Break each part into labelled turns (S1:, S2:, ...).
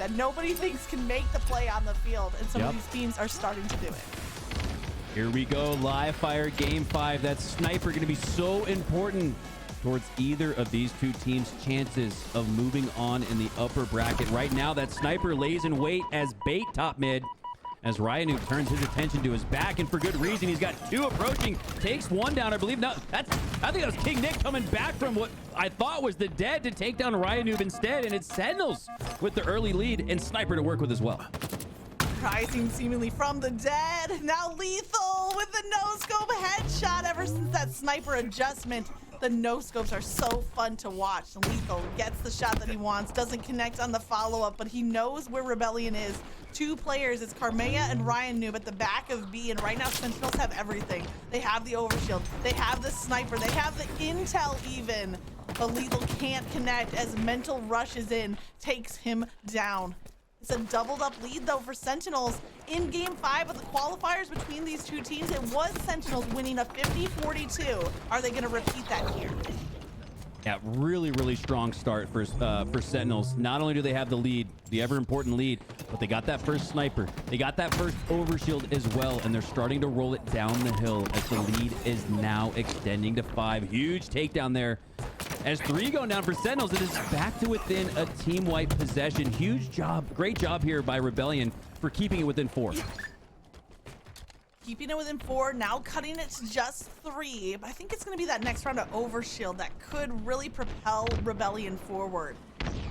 S1: that nobody thinks can make the play on the field, and some of these teams are starting to do it.
S2: Here we go, live fire game 5. That sniper going to be so important towards either of these two teams' chances of moving on in the upper bracket. Right now, that sniper lays in wait as bait top mid, as Ryan turns his attention to his back, and for good reason. He's got 2 approaching, takes 1 down, I believe. No, I think that was King Nick coming back from what I thought was the dead to take down Ryan instead, and it's Sentinels with the early lead and sniper to work with as well.
S1: Rising seemingly from the dead. Now Lethal with the no-scope headshot. Ever since that sniper adjustment, the no-scopes are so fun to watch. Lethal gets the shot that he wants, doesn't connect on the follow-up, but he knows where Rebellion is. 2 players, it's Karmea and Ryan Noob at the back of B, and right now Sentinels have everything. They have the overshield, they have the sniper, they have the intel even, but Lethal can't connect as Mental rushes in, takes him down. It's a doubled up lead though for Sentinels in game 5 of the qualifiers between these two teams. It was Sentinels winning a 50-42. Are they going to repeat that here?
S2: Yeah, really strong start for Sentinels. Not only do they have the lead, the ever important lead, but they got that first sniper. They got that first overshield as well, and they're starting to roll it down the hill as the lead is now extending to 5. Huge takedown there. As 3 going down for Sentinels, it is back to within a team wipe possession. Huge job, great job here by Rebellion for keeping it within 4.
S1: Keeping it within 4, now cutting it to just 3. But I think it's going to be that next round of overshield that could really propel Rebellion forward.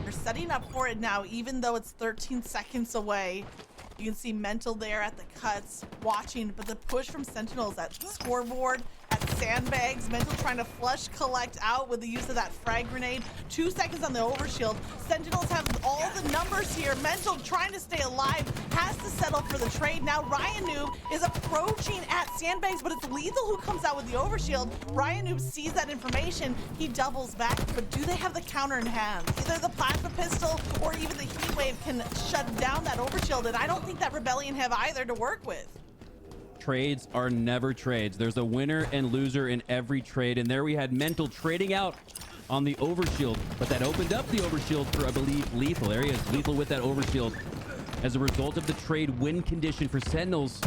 S1: They're setting up for it now, even though it's 13 seconds away. You can see Mental there at the cuts, watching, but the push from Sentinels at scoreboard, at sandbags, Mental trying to flush collect out with the use of that frag grenade. 2 seconds on the overshield. Sentinels have all the numbers here. Mental trying to stay alive, has to settle for the trade. Now Ryan Noob is approaching at sandbags, but it's Lethal who comes out with the overshield. Ryan Noob sees that information, he doubles back, but do they have the counter in hand? Either the plasma pistol or even the heat wave can shut down that overshield, and I don't think that Rebellion have either to work with.
S2: Trades are never trades. There's a winner and loser in every trade, and there we had Mental trading out on the overshield, but that opened up the overshield for, I believe, Lethal. There he is, Lethal with that overshield. As a result of the trade win condition for Sentinels,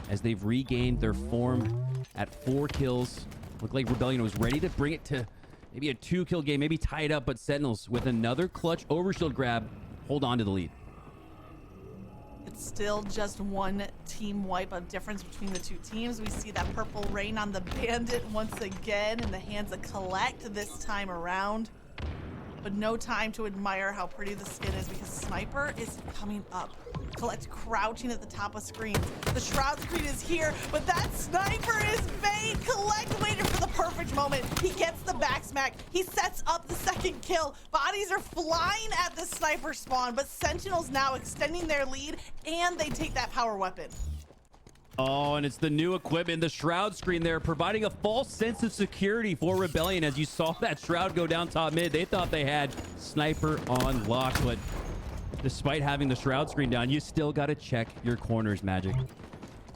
S2: as they've regained their form at 4 kills. Looked like Rebellion was ready to bring it to maybe a 2-kill game, maybe tie it up, but Sentinels with another clutch overshield grab hold on to the lead.
S1: It's still just 1 team wipe of difference between the 2 teams. We see that purple rain on the Bandit once again in the hands of Collect this time around. But no time to admire how pretty the skin is because Sniper is coming up. Collect crouching at the top of screens. The Shroud screen is here, but that Sniper is bait. Collect waited for the perfect moment. He gets the back smack. He sets up the 2nd kill. Bodies are flying at the Sniper spawn, but Sentinels now extending their lead, and they take that power weapon.
S2: Oh, and it's the new equipment, the Shroud screen there, providing a false sense of security for Rebellion. As you saw that Shroud go down top mid, they thought they had Sniper on lock, but despite having the Shroud screen down, you still got to check your corners, Magic.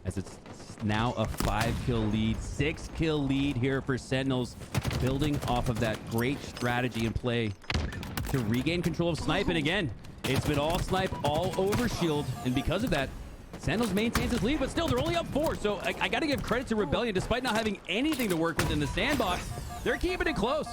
S2: As it's now a 5-kill lead, 6-kill lead here for Sentinels, building off of that great strategy and play to regain control of Snipe. And again, it's been all Snipe, all overshield, and because of that, Sentinels maintains his lead, but still, they're only up 4. So I got to give credit to Rebellion. Despite not having anything to work with in the sandbox, they're keeping it close.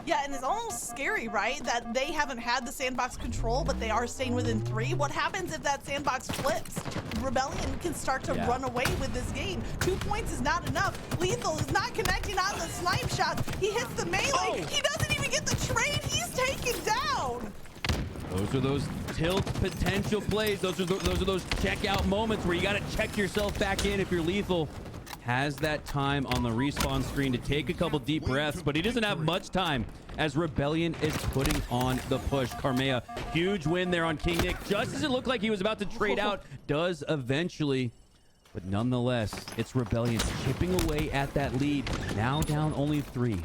S1: Yeah, and it's almost scary, right? That they haven't had the sandbox control, but they are staying within 3. What happens if that sandbox flips? Rebellion can start to run away with this game. 2 points is not enough. Lethal is not connecting on the snipe shots. He hits the melee. He doesn't even get the trade. He's taken down.
S2: Those are those tilt potential plays. Those are those check out moments where you got to check yourself back in if you're Lethal. Has that time on the respawn screen to take a couple deep breaths, but he doesn't have much time as Rebellion is putting on the push. Karmea, huge win there on King Nick. Just as it looked like he was about to trade out, does eventually. But nonetheless, it's Rebellion chipping away at that lead. Now down only 3.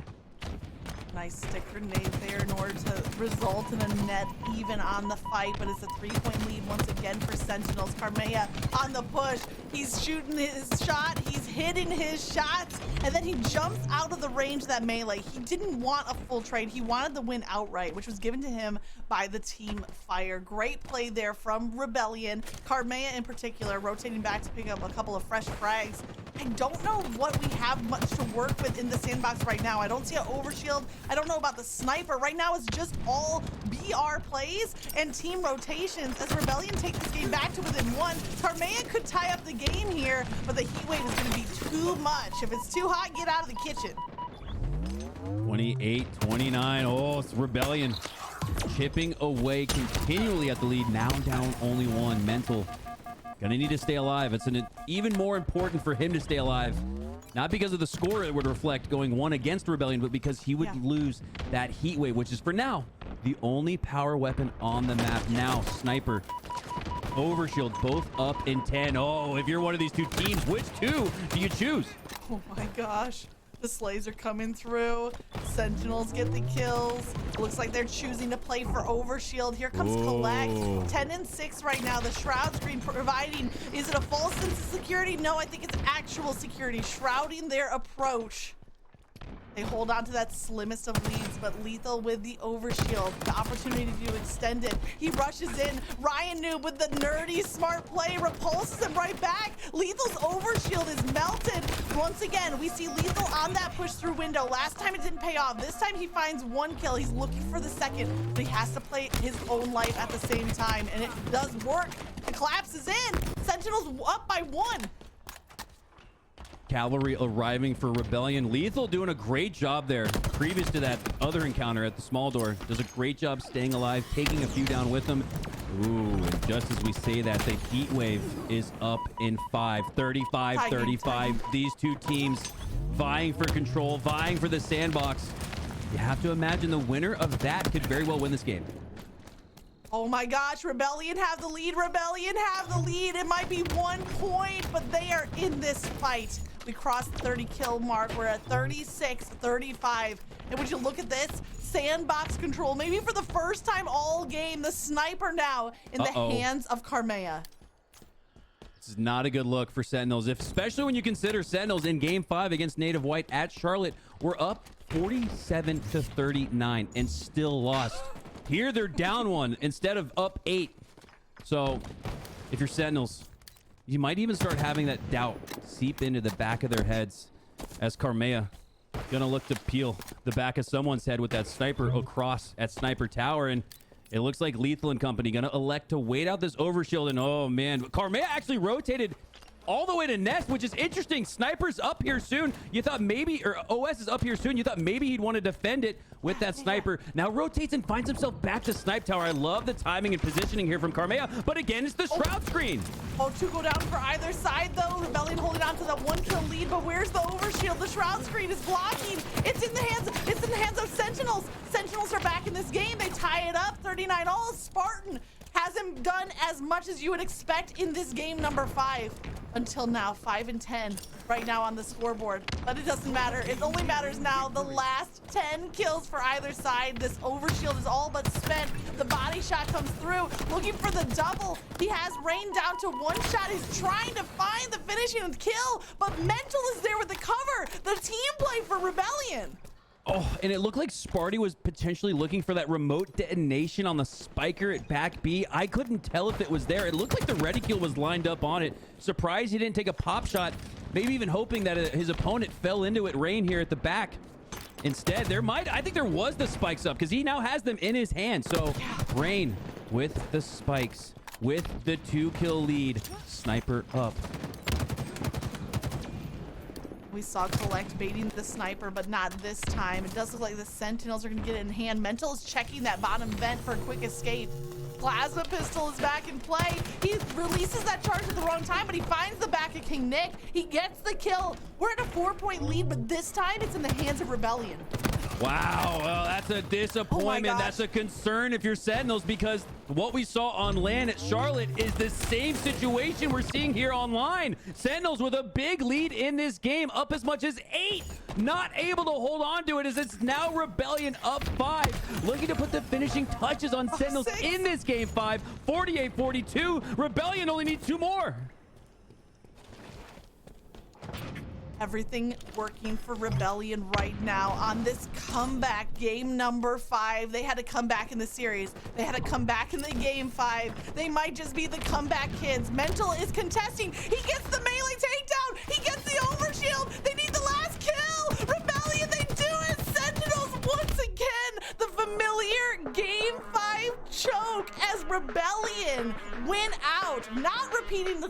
S1: Nice stick grenade there in order to result in a net even on the fight, but it's a 3-point lead once again for Sentinels. Carmea on the push. He's shooting his shot. He's hitting his shots, and then he jumps out of the range of that melee. He didn't want a full trade. He wanted the win outright, which was given to him by the team fire. Great play there from Rebellion. Carmea in particular rotating back to pick up a couple of fresh frags. I don't know what we have much to work with in the sandbox right now. I don't see an overshield. I don't know about the sniper. Right now it's just all BR plays and team rotations as Rebellion take this game back to within one. Carmea could tie up the game here, but the heat wave is going to be too much. If it's too hot, get out of the kitchen.
S2: 28-29. Oh, it's Rebellion chipping away continually at the lead. Now down only one. Mental gonna need to stay alive. It's even more important for him to stay alive. Not because of the score it would reflect going one against Rebellion, but because he would lose that heat wave, which is for now the only power weapon on the map. Now Sniper, Overshield, both up in 10. Oh, if you're one of these two teams, which two do you choose?
S1: Oh my gosh. The slays are coming through. Sentinels get the kills. Looks like they're choosing to play for Overshield. Here comes Collect. 10 and 6 right now. The Shroud screen providing. Is it a false sense of security? No, I think it's actual security. Shrouding their approach. They hold on to that slimmest of leads, but Lethal with the Overshield. The opportunity to extend it. He rushes in. Ryan Noob with the nerdy smart play repulses him right back. Lethal's Overshield is melted. Once again, we see Lethal on that push through window. Last time it didn't pay off. This time he finds one kill. He's looking for the second, but he has to play his own life at the same time, and it does work. The collapse is in. Sentinels up by 1.
S2: Cavalry arriving for Rebellion. Lethal doing a great job there. Previous to that other encounter at the small door, does a great job staying alive, taking a few down with him. Ooh, and just as we say that, the heat wave is up in 5. 35-35. These two teams vying for control, vying for the sandbox. You have to imagine the winner of that could very well win this game.
S1: Oh my gosh, Rebellion have the lead. Rebellion have the lead. It might be 1 point, but they are in this fight. We crossed the 30 kill mark. We're at 36-35. And would you look at this? Sandbox control. Maybe for the first time all game, the sniper now in the hands of Carmea.
S2: This is not a good look for Sentinels, especially when you consider Sentinels in Game 5 against Native White at Charlotte were up 47-39 and still lost. Here they're down 1 instead of up 8. So if you're Sentinels, you might even start having that doubt seep into the back of their heads as Carmea gonna look to peel the back of someone's head with that sniper across at Sniper Tower. And it looks like Lethal and company gonna elect to wait out this Overshield. And oh man, Carmea actually rotated all the way to Nest, which is interesting. Sniper's up here soon. You thought maybe, or OS is up here soon. You thought maybe he'd want to defend it with that sniper. Now rotates and finds himself back to Snipe Tower. I love the timing and positioning here from Carmea, but again, it's the Shroud screen.
S1: Oh, 2 go down for either side though. Rebellion holding on to that 1 kill lead, but where's the Overshield? The Shroud screen is blocking. It's in the hands of Sentinels. Sentinels are back in this game. They tie it up 39 all. Spartan hasn't done as much as you would expect in this game number 5 until now. 5 and 10 right now on the scoreboard, but it doesn't matter. It only matters now. The last 10 kills for either side. This Overshield is all but spent. The body shot comes through, looking for the double. He has Rain down to 1 shot. He's trying to find the finishing kill, but Mental is there with the cover. The team play for Rebellion.
S2: Oh, and it looked like Sparty was potentially looking for that remote detonation on the spiker at back B. I couldn't tell if it was there. It looked like the reticule was lined up on it. Surprised he didn't take a pop shot. Maybe even hoping that his opponent fell into it. Rain here at the back. Instead, I think there was the spikes up because he now has them in his hand. So Rain with the spikes, with the 2 kill lead. Sniper up.
S1: We saw Collect baiting the sniper, but not this time. It does look like the Sentinels are going to get it in hand. Mental is checking that bottom vent for a quick escape. Plasma pistol is back in play. He releases that charge at the wrong time, but he finds the back of King Nick. He gets the kill. We're at a 4-point lead, but this time it's in the hands of Rebellion.
S2: Wow, well, that's a disappointment.
S1: gosh.
S2: That's a concern if you're Sentinels, because what we saw on land at Charlotte is the same situation we're seeing here online. Sentinels with a big lead in this game, up as much as 8. Not able to hold on to it as it's now Rebellion up 5. Looking to put the finishing touches on Sentinels
S1: 6.
S2: in this game 5. 48-42. Rebellion only need 2 more.
S1: Everything working for Rebellion right now on this comeback game number 5. They had to come back in the series. They had to come back in the game 5. They might just be the comeback kids. Mental is contesting. He gets the melee takedown. He gets the overshield. They need the last kill. Rebellion, they do it. Sentinels once again. The familiar game 5 choke as Rebellion win out. Not repeating the